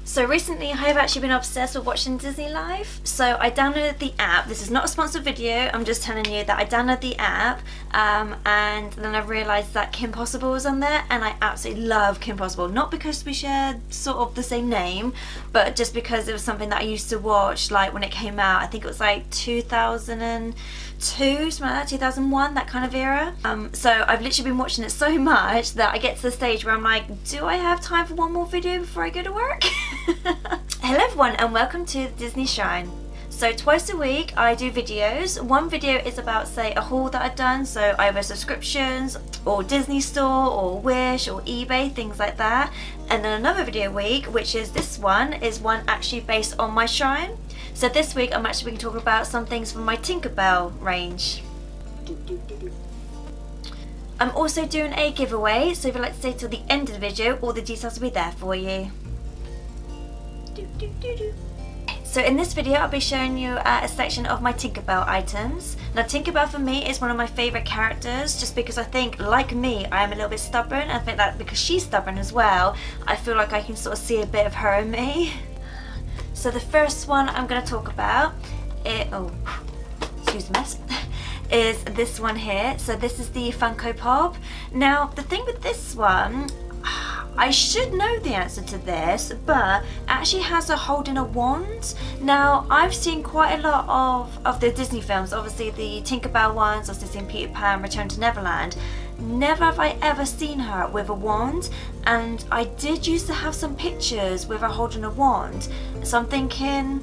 So recently I have actually been obsessed with watching Disney Live. So I downloaded the app. This is not a sponsored video, I'm just telling you that I downloaded the app and then I realised that Kim Possible was on there, and I absolutely love Kim Possible. Not because we share sort of the same name, but just because it was something that I used to watch like when it came out. I think it was like 2002, something like that, 2001, that kind of era. So I've literally been watching it so much that I get to the stage where I'm like, do I have time for one more video before I go to work? Hello everyone and welcome to the Disney Shrine. So twice a week I do videos. One video is about, say, a haul that I've done, so either subscriptions or Disney Store or Wish or eBay, things like that. And then another video a week, which is this one, is one actually based on my shrine. So this week I'm actually going to talk about some things from my Tinkerbell range. I'm also doing a giveaway, so if you'd like to stay till the end of the video, all the details will be there for you. So in this video I'll be showing you a section of my Tinkerbell items. Now Tinkerbell for me is one of my favourite characters, just because I think, like me, I am a little bit stubborn, and I think that because she's stubborn as well, I feel like I can sort of see a bit of her in me. So the first one I'm going to talk about, excuse the mess, is this one here. So this is the Funko Pop. Now the thing with this one, I should know the answer to this, but it actually has her holding a wand. Now I've seen quite a lot of the Disney films, obviously the Tinkerbell ones, I've seen Peter Pan, Return to Neverland. Never have I ever seen her with a wand, and I did used to have some pictures with her holding a wand. So I'm thinking,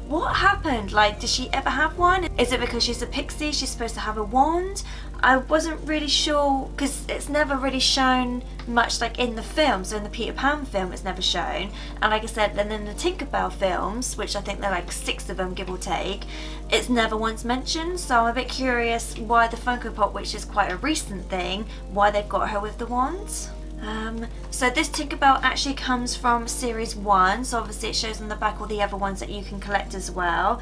what happened? Like, did she ever have one? Is it because she's a pixie, she's supposed to have a wand? I wasn't really sure, because it's never really shown much like in the film. So in the Peter Pan film it's never shown, and like I said, then in the Tinkerbell films, which I think they're like 6 of them give or take, it's never once mentioned. So I'm a bit curious why the Funko Pop, which is quite a recent thing, why they've got her with the wand. So this Tinkerbell actually comes from series 1, so obviously it shows on the back all the other ones that you can collect as well,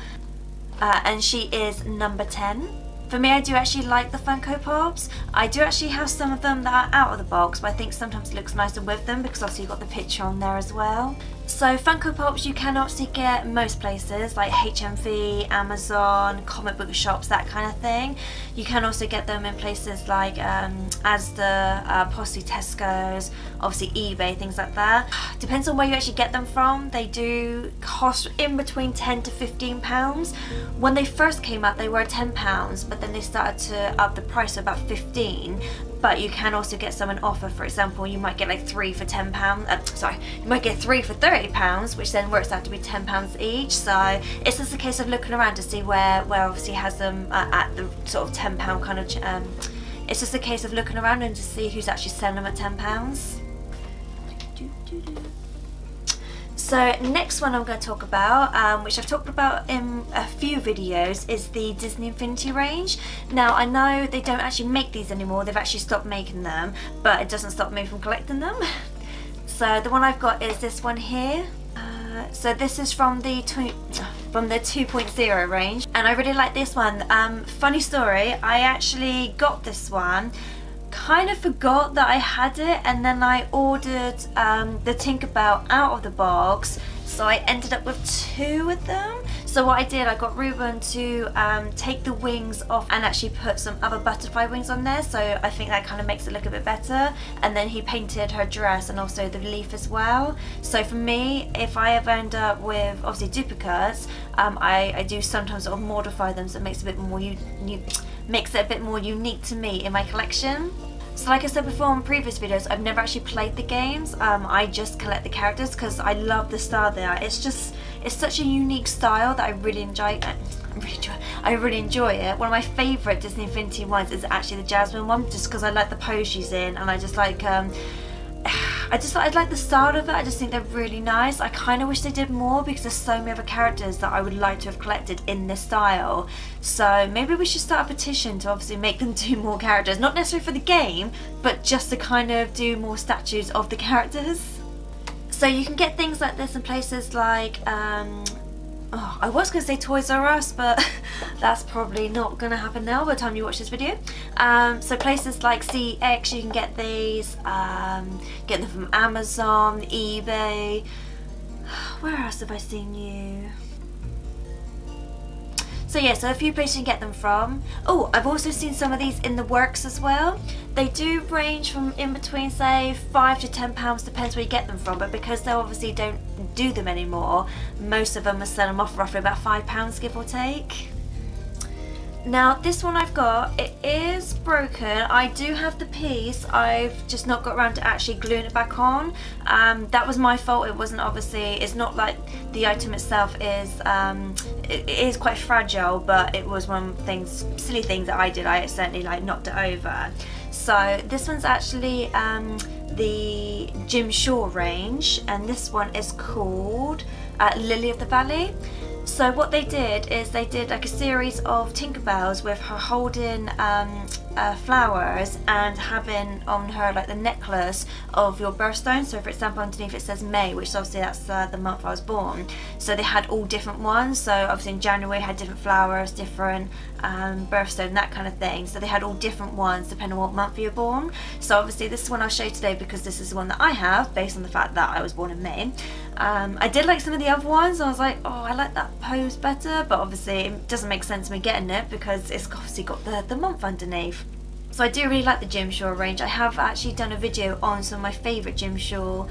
and she is number 10. For me, I do actually like the Funko Pops. I do actually have some of them that are out of the box, but I think sometimes it looks nicer with them because obviously you've got the picture on there as well. So Funko Pops you can obviously get most places like HMV, Amazon, comic book shops, that kind of thing. You can also get them in places like Asda, possibly Tesco's, obviously eBay, things like that. Depends on where you actually get them from. They do cost in between £10 to £15. When they first came out they were £10, but then they started to up the price to about £15. But you can also get some on offer. For example, you might get like 3 for £10. You might get 3 for £30, which then works out to be £10 each. So it's just a case of looking around to see where obviously has them at the sort of £10 kind of. It's just a case of looking around and to see who's actually selling them at £10. So next one I'm going to talk about, which I've talked about in a few videos, is the Disney Infinity range. Now I know they don't actually make these anymore, they've actually stopped making them, but it doesn't stop me from collecting them. So the one I've got is this one here. So this is from the 2.0 range, and I really like this one. Funny story, I actually got this one, kind of forgot that I had it, and then I ordered the Tinkerbell out of the box, so I ended up with 2 of them. So what I did, I got Ruben to take the wings off and actually put some other butterfly wings on there, so I think that kind of makes it look a bit better. And then he painted her dress and also the leaf as well. So for me, if I ever end up with obviously duplicates, I do sometimes sort of modify them so it makes it a bit more unique to me in my collection. So like I said before in previous videos, I've never actually played the games. I just collect the characters because I love the style they are. It's such a unique style that I really enjoy. I really enjoy it. One of my favourite Disney Infinity ones is actually the Jasmine one, just because I like the pose she's in, and I just like I like the style of it. I just think they're really nice. I kind of wish they did more because there's so many other characters that I would like to have collected in this style. So maybe we should start a petition to obviously make them do more characters. Not necessarily for the game, but just to kind of do more statues of the characters. So you can get things like this in places like oh, I was going to say Toys R Us, but that's probably not going to happen now by the time you watch this video. So places like CX, you can get these, get them from Amazon, eBay. Where else have I seen you? So yeah, so a few places you can get them from. Oh, I've also seen some of these in the works as well. They do range from in between, say, £5 to £10, depends where you get them from, but because they obviously don't do them anymore, most of them are selling them off roughly about £5, give or take. Now this one I've got, it is broken. I do have the piece, I've just not got around to actually gluing it back on. That was my fault. It wasn't obviously, it's not like the item itself is, it is quite fragile, but it was one of the things, silly things that I did. I accidentally like knocked it over. So this one's actually the Jim Shore range, and this one is called Lily of the Valley. So what they did is they did like a series of Tinkerbells with her holding flowers and having on her like the necklace of your birthstone. So for example, underneath it says May, which obviously that's the month I was born. So they had all different ones. So obviously in January had different flowers, different birthstone, that kind of thing. So they had all different ones depending on what month you were born. So obviously this is one I'll show you today because this is the one that I have based on the fact that I was born in May. I did like some of the other ones. I was like, oh, I like that pose better, but obviously it doesn't make sense me getting it because it's obviously got the month underneath. So I do really like the Jim Shore range. I have actually done a video on some of my favourite Jim Shore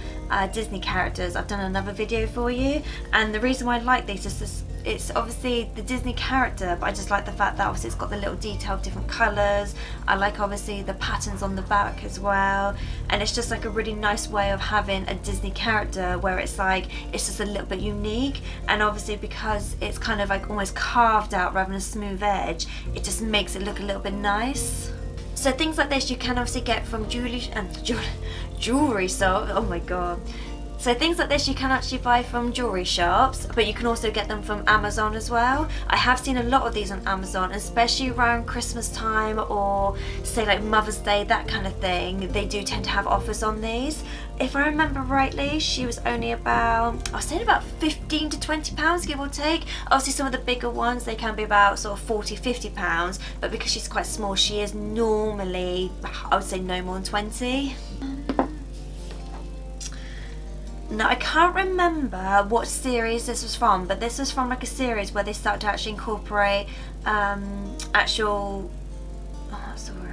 Disney characters. I've done another video for you, and the reason why I like these is this, it's obviously the Disney character, but I just like the fact that obviously it's got the little detail of different colours. I like obviously the patterns on the back as well, and it's just like a really nice way of having a Disney character where it's like it's just a little bit unique, and obviously because it's kind of like almost carved out rather than a smooth edge, it just makes it look a little bit nice. So things like this you can obviously get from jewelry shop. Oh my god. So things like this you can actually buy from jewelry shops, but you can also get them from Amazon as well. I have seen a lot of these on Amazon, especially around Christmas time or say like Mother's Day, that kind of thing. They do tend to have offers on these. If I remember rightly, she was only about, I was saying about £15 to £20, give or take. Obviously some of the bigger ones, they can be about sort of £40, £50, but because she's quite small, she is normally, I would say no more than 20. Now I can't remember what series this was from, but this was from like a series where they started to actually incorporate actual, oh, what's the word?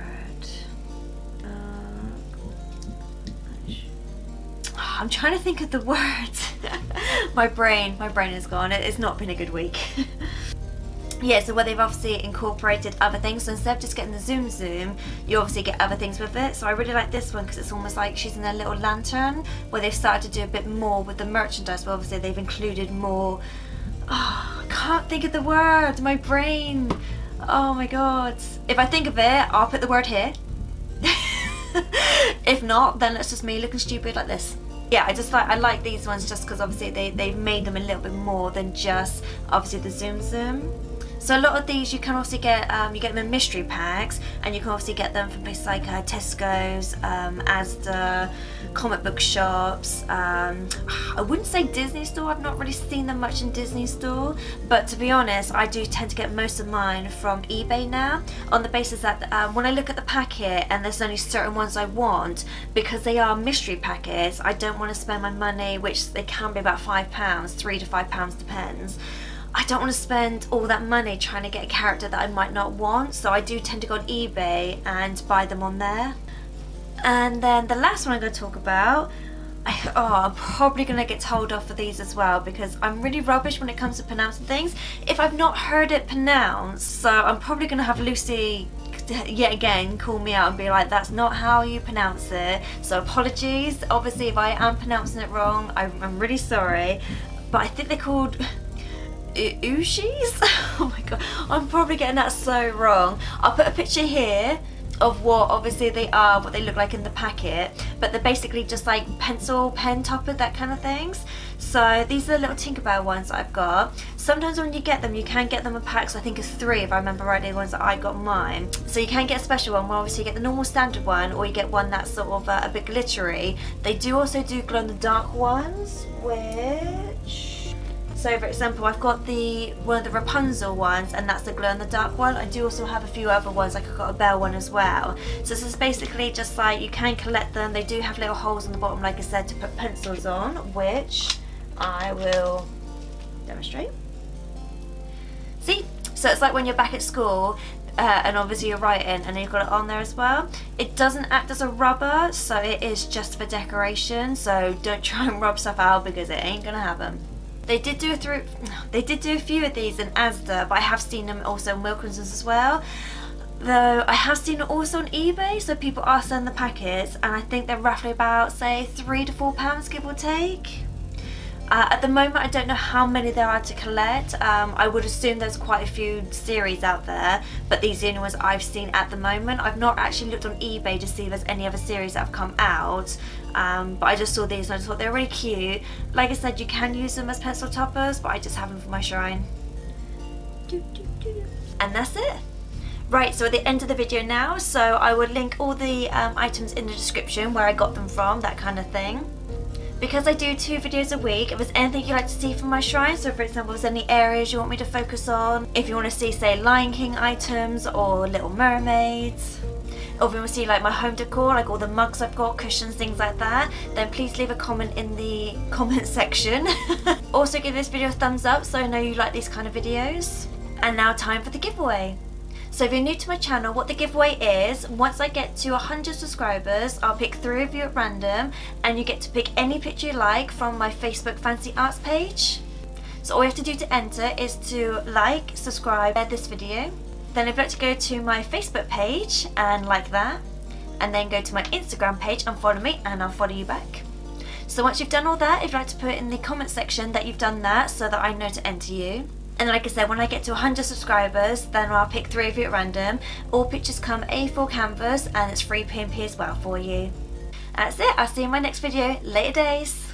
I'm trying to think of the words. my brain is gone. It's not been a good week. Yeah, so where they've obviously incorporated other things, so instead of just getting the zoom, you obviously get other things with it. So I really like this one because it's almost like she's in a little lantern, where they've started to do a bit more with the merchandise, but obviously they've included more, oh, I can't think of the word, my brain, oh my god. If I think of it, I'll put the word here. If not, then it's just me looking stupid like this. Yeah, I like these ones just because obviously they've made them a little bit more than just obviously the zoom. So a lot of these you can also get, you get them in mystery packs, and you can obviously get them from places like Tesco's, Asda, comic book shops. I wouldn't say Disney store, I've not really seen them much in Disney store, but to be honest, I do tend to get most of mine from eBay now, on the basis that when I look at the packet and there's only certain ones I want, because they are mystery packets, I don't want to spend my money, which they can be about £5, £3 to £5 depends. I don't want to spend all that money trying to get a character that I might not want, so I do tend to go on eBay and buy them on there. And then the last one I'm going to talk about, I'm probably going to get told off for these as well because I'm really rubbish when it comes to pronouncing things if I've not heard it pronounced, so I'm probably going to have Lucy yet again call me out and be like, that's not how you pronounce it, so apologies obviously if I am pronouncing it wrong. I'm really sorry, but I think they're called Ooshies? Oh my god, I'm probably getting that so wrong. I'll put a picture here of what obviously they are, what they look like in the packet, but they're basically just like pencil, pen topper, that kind of things. So these are the little Tinkerbell ones that I've got. Sometimes when you get them, you can get them in packs, I think it's 3 if I remember rightly, the ones that I got mine. So you can get a special one where obviously you get the normal standard one, or you get one that's sort of a bit glittery. They do also do glow in the dark ones, which... So for example, I've got one of the Rapunzel ones, and that's the glow in the dark one. I do also have a few other ones, like I've got a Belle one as well. So this is basically just like, you can collect them. They do have little holes on the bottom, like I said, to put pencils on, which I will demonstrate. See? So it's like when you're back at school, and obviously you're writing and you've got it on there as well. It doesn't act as a rubber, so it is just for decoration. So don't try and rub stuff out, because it ain't gonna happen. They did do a few of these in Asda, but I have seen them also in Wilkinson's as well. Though I have seen it also on eBay, so people are selling the packets, and I think they're roughly about, say, £3 to £4, give or take. At the moment, I don't know how many there are to collect. I would assume there's quite a few series out there, but these are the only ones I've seen at the moment. I've not actually looked on eBay to see if there's any other series that have come out, but I just saw these and I just thought they're really cute. Like I said, you can use them as pencil toppers, but I just have them for my shrine. And that's it. Right, so at the end of the video now, so I will link all the items in the description, where I got them from, that kind of thing. Because I do 2 videos a week, if there's anything you'd like to see from my shrine, so for example, if there's any areas you want me to focus on, if you want to see, say, Lion King items or Little Mermaids, or if you want to see like my home decor, like all the mugs I've got, cushions, things like that, then please leave a comment in the comment section. Also give this video a thumbs up so I know you like these kind of videos. And now time for the giveaway. So if you're new to my channel, what the giveaway is, once I get to 100 subscribers, I'll pick 3 of you at random, and you get to pick any picture you like from my Facebook Fancy Arts page. So all you have to do to enter is to like, subscribe, share this video. Then if you'd like to go to my Facebook page and like that, and then go to my Instagram page and follow me, and I'll follow you back. So once you've done all that, if you'd like to put in the comment section that you've done that, so that I know to enter you. And like I said, when I get to 100 subscribers, then I'll pick 3 of you at random. All pictures come A4 canvas, and it's free PNP as well for you. That's it. I'll see you in my next video. Later days.